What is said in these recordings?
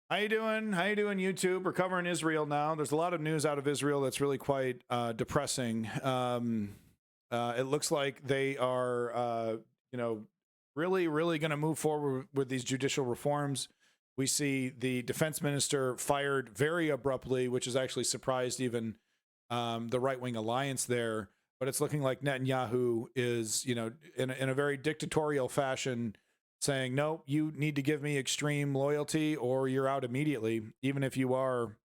How you doing? How you doing, YouTube? We're covering Israel now. There's a lot of news out of Israel that's really quite depressing. It looks like they are, you know, really going to move forward with these judicial reforms. We see the defense minister fired very abruptly, which has actually surprised even the right wing alliance there. But it's looking like Netanyahu is, in a very dictatorial fashion, saying, no, you need to give me extreme loyalty or you're out immediately, even if you are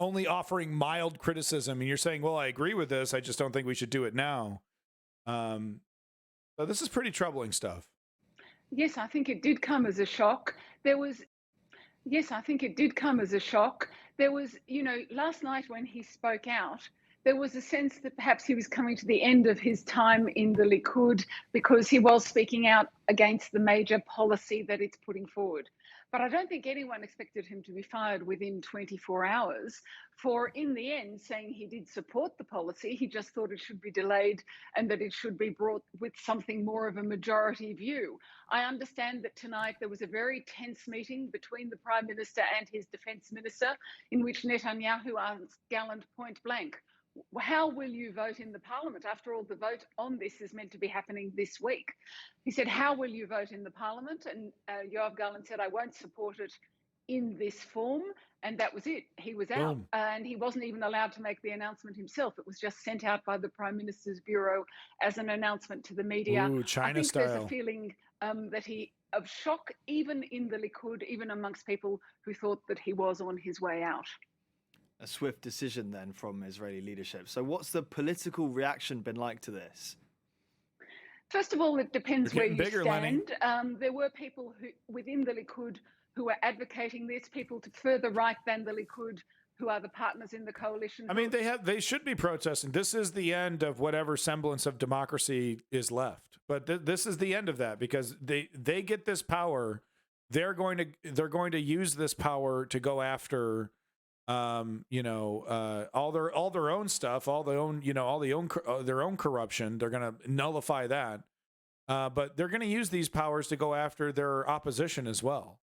only offering mild criticism. And you're saying, well, I agree with this. I just don't think we should do it now. Um, so this is pretty troubling stuff. Yes, I think it did come as a shock. There was, yes, I think it did come as a shock. There was, last night when he spoke out, there was a sense that perhaps he was coming to the end of his time in the Likud because he was speaking out against the major policy that it's putting forward. But I don't think anyone expected him to be fired within 24 hours for, in the end, saying he did support the policy. He just thought it should be delayed and that it should be brought with something more of a majority view. I understand that tonight there was a very tense meeting between the Prime Minister and his Defence Minister in which Netanyahu asked Gallant point blank, how will you vote in the parliament? After all, the vote on this is meant to be happening this week. He said, how will you vote in the parliament? And Yoav Gallant said, I won't support it in this form. And that was it. He was out. Boom. And he wasn't even allowed to make the announcement himself. It was just sent out by the Prime Minister's Bureau as an announcement to the media. Ooh, I China think there's a style. feeling that of shock, even in the Likud, even amongst people who thought that he was on his way out. A swift decision then from Israeli leadership. So what's the political reaction been like to this? First of all, it depends where you Bigger, stand. There were people who, within the Likud, who were advocating this, people to further right than the Likud, who are the partners in the coalition. I mean, they should be protesting. This is the end of whatever semblance of democracy is left. But this is the end of that because they get this power. They're going to use this power to go after all their own stuff, their own corruption. They're going to nullify that. But they're going to use these powers to go after their opposition as well.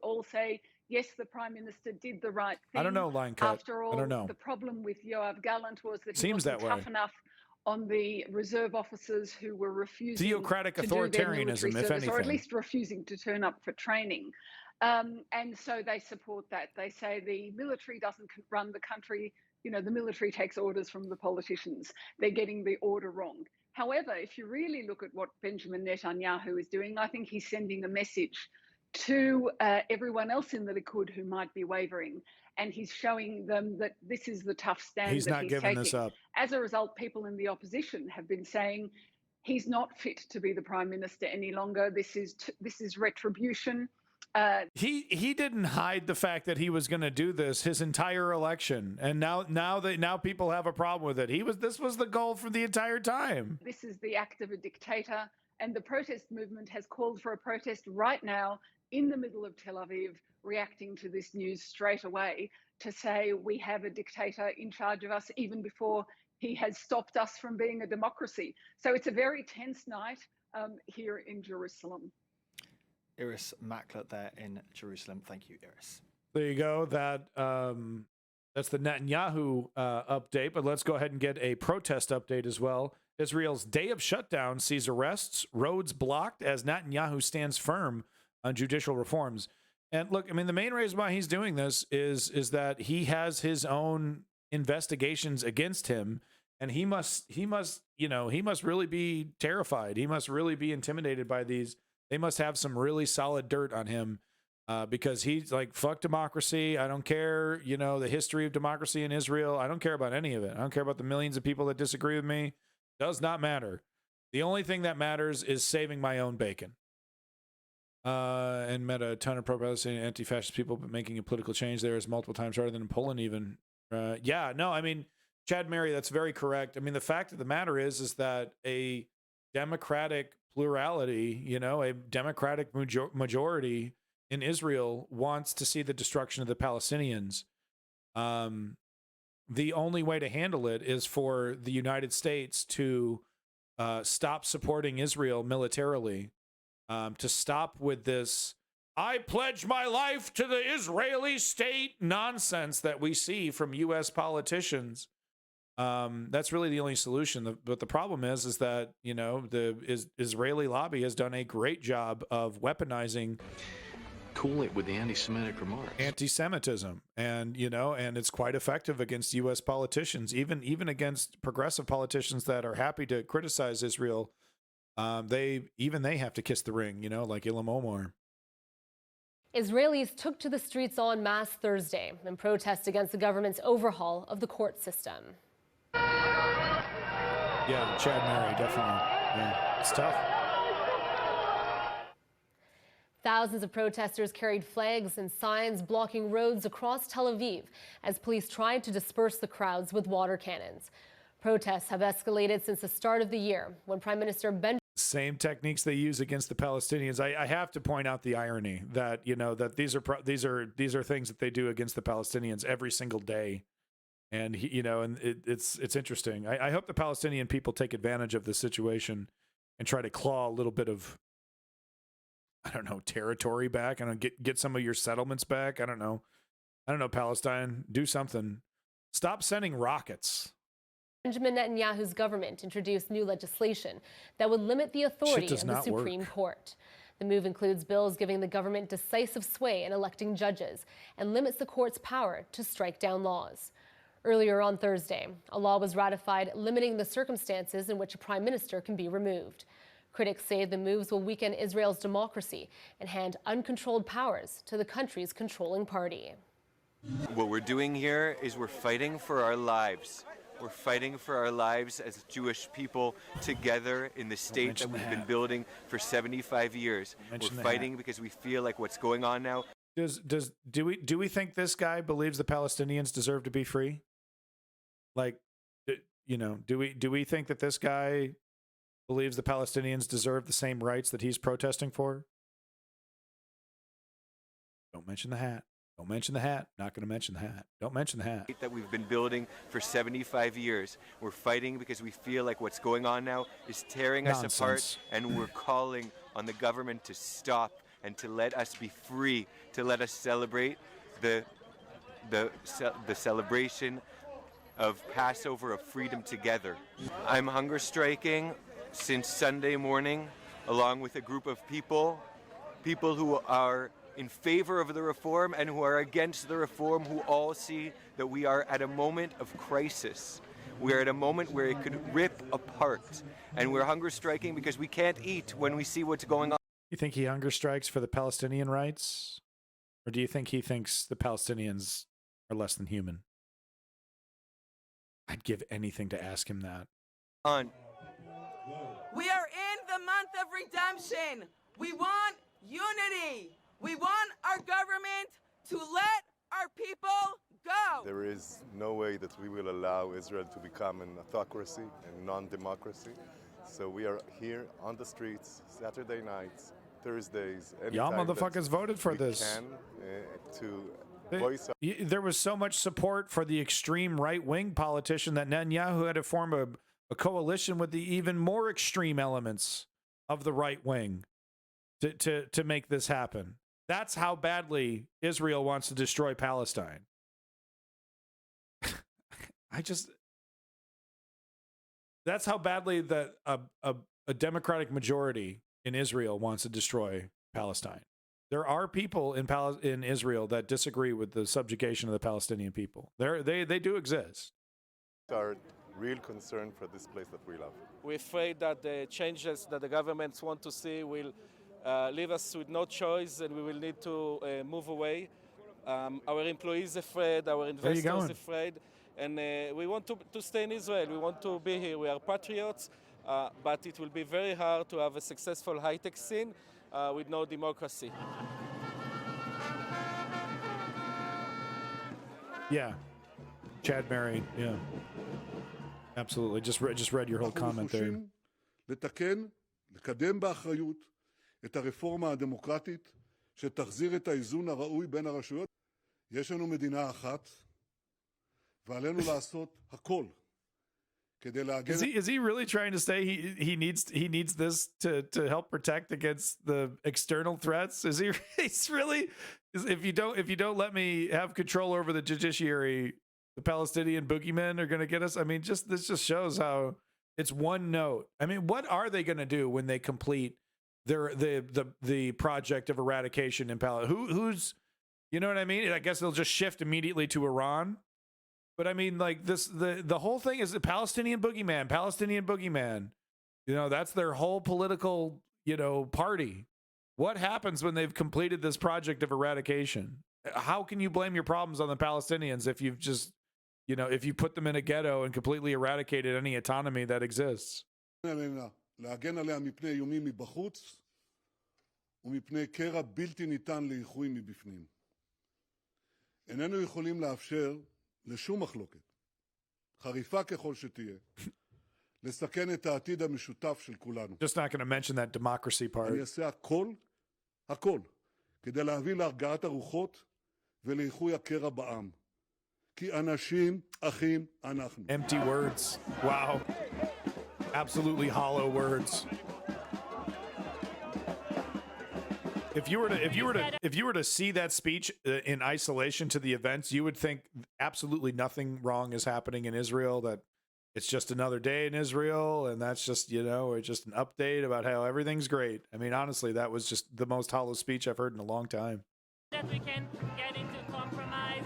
All say, yes, the Prime Minister did the right thing. I don't know, Line Cut. After all, I don't know. The problem with Yoav Gallant was that Seems he wasn't that way. tough enough on the reserve officers who were refusing theocratic to authoritarianism, do their if service, anything, or at least refusing to turn up for training. And so they support that. They say the military doesn't run the country. The military takes orders from the politicians. They're getting the order wrong. However, if you really look at what Benjamin Netanyahu is doing, I think he's sending a message to everyone else in the Likud who might be wavering. And he's showing them that this is the tough stand he's that not he's giving taking. this up. As a result, people in the opposition have been saying he's not fit to be the Prime Minister any longer. This is retribution. He didn't hide the fact that he was going to do this his entire election, and now people have a problem with it. This was the goal for the entire time. This is the act of a dictator, and the protest movement has called for a protest right now in the middle of Tel Aviv, reacting to this news straight away to say we have a dictator in charge of us even before he has stopped us from being a democracy. So it's a very tense night here in Jerusalem. Iris Makler there in Jerusalem. Thank you, Iris. There you go. That's the Netanyahu update, but let's go ahead and get a protest update as well. Israel's day of shutdown sees arrests, roads blocked as Netanyahu stands firm on judicial reforms. And look, I mean, the main reason why he's doing this is that he has his own investigations against him, and he must really be terrified. He must really be intimidated by these. They must have some really solid dirt on him because he's like, fuck democracy. I don't care, the history of democracy in Israel. I don't care about any of it. I don't care about the millions of people that disagree with me. Does not matter. The only thing that matters is saving my own bacon. And met a ton of pro-Palestinian anti-fascist people, but making a political change there is multiple times harder than in Poland even. I mean, Chad Mary, that's very correct. I mean, the fact of the matter is that a democratic plurality, a democratic majority in Israel wants to see the destruction of the Palestinians. The only way to handle it is for the United States to stop supporting Israel militarily, to stop with this I pledge my life to the Israeli state nonsense that we see from U.S. politicians. That's really the only solution. But the problem is that, you know, the Israeli lobby has done a great job of weaponizing Cool it with the anti-Semitic remarks. anti-Semitism, and you know, and it's quite effective against U.S. politicians, even against progressive politicians that are happy to criticize Israel. They have to kiss the ring, you know, like Ilham Omar. Israelis took to the streets en masse Thursday in protest against the government's overhaul of the court system. Yeah, Chad Mary, definitely. Yeah, it's tough. Thousands of protesters carried flags and signs blocking roads across Tel Aviv as police tried to disperse the crowds with water cannons. Protests have escalated since the start of the year when Prime Minister Benjamin Same techniques they use against the Palestinians. I have to point out the irony that, you know, that these are things that they do against the Palestinians every single day. And you know, and it's interesting. I hope the Palestinian people take advantage of this situation and try to claw a little bit of, I don't know, territory back. I don't get some of your settlements back. I don't know, Palestine, do something. Stop sending rockets. Benjamin Netanyahu's government introduced new legislation that would limit the authority of the Supreme Court. The move includes bills giving the government decisive sway in electing judges and limits the court's power to strike down laws. Earlier on Thursday, a law was ratified limiting the circumstances in which a prime minister can be removed. Critics say the moves will weaken Israel's democracy and hand uncontrolled powers to the country's controlling party. What we're doing here is we're fighting for our lives. We're fighting for our lives as Jewish people together in the state that we've been building for 75 years. We're fighting because we feel like what's going on now. Do we think this guy believes the Palestinians deserve to be free? Like, you know, do we think that this guy believes the Palestinians deserve the same rights that he's protesting for? Don't mention the hat. Don't mention the hat. Not going to mention the hat. Don't mention the hat. That we've been building for 75 years. We're fighting because we feel like what's going on now is tearing us apart, and we're calling on the government to stop and to let us be free, to let us celebrate the celebration of Passover, of freedom together. I'm hunger striking since Sunday morning, along with a group of people who are in favor of the reform and who are against the reform, who all see that we are at a moment of crisis. We are at a moment where it could rip apart, and we're hunger striking because we can't eat when we see what's going on. You think he hunger strikes for the Palestinian rights? Or do you think he thinks the Palestinians are less than human? I'd give anything to ask him that. We are in the month of redemption. We want unity. We want our government to let our people go. There is no way that we will allow Israel to become an autocracy and non-democracy. So we are here on the streets, Saturday nights, Thursdays. Y'all motherfuckers voted for this. There was so much support for the extreme right-wing politician that Netanyahu had to form a coalition with the even more extreme elements of the right wing to make this happen. That's how badly Israel wants to destroy Palestine. That's how badly that a democratic majority in Israel wants to destroy Palestine. There are people in Israel that disagree with the subjugation of the Palestinian people. They do exist. Our real concern for this place that we love. We're afraid that the changes that the governments want to see will leave us with no choice, and we will need to move away. Our employees are afraid, our investors are afraid, and we want to stay in Israel. We want to be here. We are patriots, but it will be very hard to have a successful high-tech scene with no democracy. Yeah, Chad Mary. Yeah, absolutely. Just read your whole comment there. לתקן, לקדם באחריות את הרפורמה הדמוקרטית שתחזיר את האיזון הראוי בין הרשויות. יש לנו מדינה אחת, ועלינו לעשות הכל Is he really trying to say he needs this to help protect against the external threats? Is he? He's really. If you don't let me have control over the judiciary, the Palestinian boogeymen are going to get us. I mean, this just shows how it's one note. I mean, what are they going to do when they complete the project of eradication in Palestine? Who's, you know what I mean? I guess they'll just shift immediately to Iran. But I mean, like the whole thing is the Palestinian boogeyman. You know, that's their whole political, party. What happens when they've completed this project of eradication? How can you blame your problems on the Palestinians if you've just, if you put them in a ghetto and completely eradicated any autonomy that exists? להגן עליה מפני איומים מבחוץ ומפני קרע בלתי ניתן לאיחוי מבפנים. איננו יכולים לאפשר לשום מחלוקת, חריפה ככל שתהיה, לסכן את העתיד המשותף של כולנו. Just not going to mention that democracy part. אני אעשה הכל, כדי להביא להרגעת הרוחות ולאיחוי הקרע בעם. כי אנשים אחים אנחנו. Empty words. Wow. Absolutely hollow words. If you were to see that speech in isolation to the events, you would think absolutely nothing wrong is happening in Israel, that it's just another day in Israel, and that's just, it's just an update about how everything's great. I mean, honestly, that was just the most hollow speech I've heard in a long time. That we can get into compromise.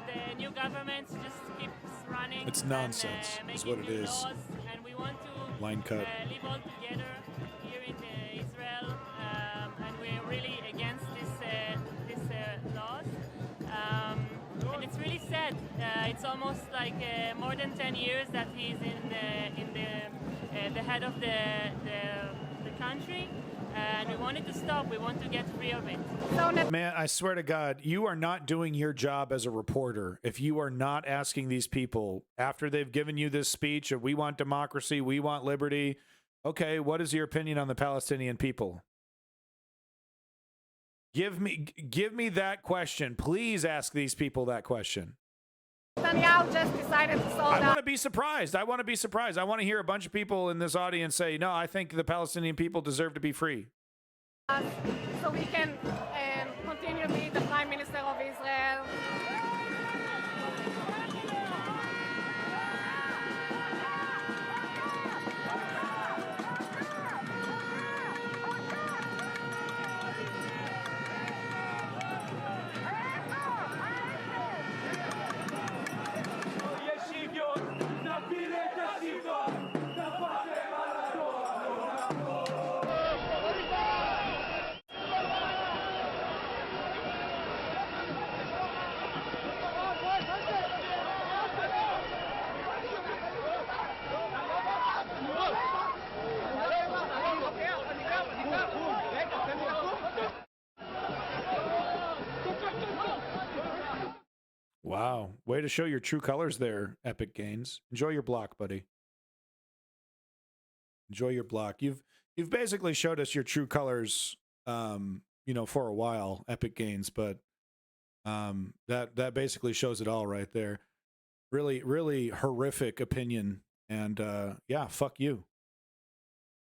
The new government just keeps running. It's nonsense, is what it is. Laws, and we want to line cut. Live all together here in Israel, and we're really against this laws. And it's really sad. It's almost like more than 10 years that he's in the head of the country. And we want it to stop. We want to get free of it. Man, I swear to God, you are not doing your job as a reporter if you are not asking these people, after they've given you this speech of we want democracy, we want liberty, okay, what is your opinion on the Palestinian people? Give me that question. Please ask these people that question. Netanyahu just decided to solve I want to be surprised. I want to hear a bunch of people in this audience say, no, I think the Palestinian people deserve to be free. So we can continue to be the Prime Minister of Israel. Wow. Way to show your true colors there, Epic Gains. Enjoy your block, buddy. Enjoy your block. You've basically showed us your true colors, for a while, Epic Gains, but that basically shows it all right there. Really, really horrific opinion. And yeah, fuck you.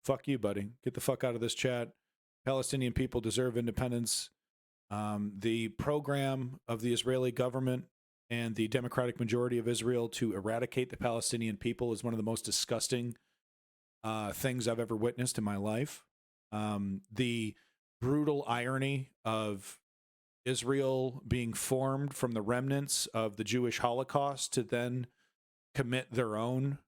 Fuck you, buddy. Get the fuck out of this chat. Palestinian people deserve independence. The program of the Israeli government and the democratic majority of Israel to eradicate the Palestinian people is one of the most disgusting things I've ever witnessed in my life. The brutal irony of Israel being formed from the remnants of the Jewish Holocaust to then commit their own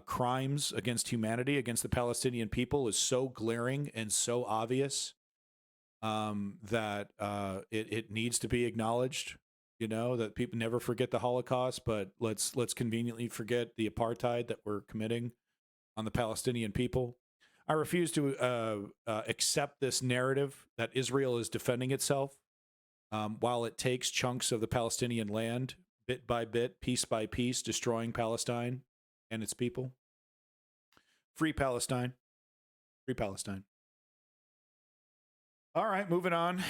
crimes against humanity, against the Palestinian people, is so glaring and so obvious that it needs to be acknowledged. That people never forget the Holocaust, but let's conveniently forget the apartheid that we're committing on the Palestinian people. I refuse to accept this narrative that Israel is defending itself while it takes chunks of the Palestinian land bit by bit, piece by piece, destroying Palestine and its people. Free Palestine. Free Palestine. All right, moving on.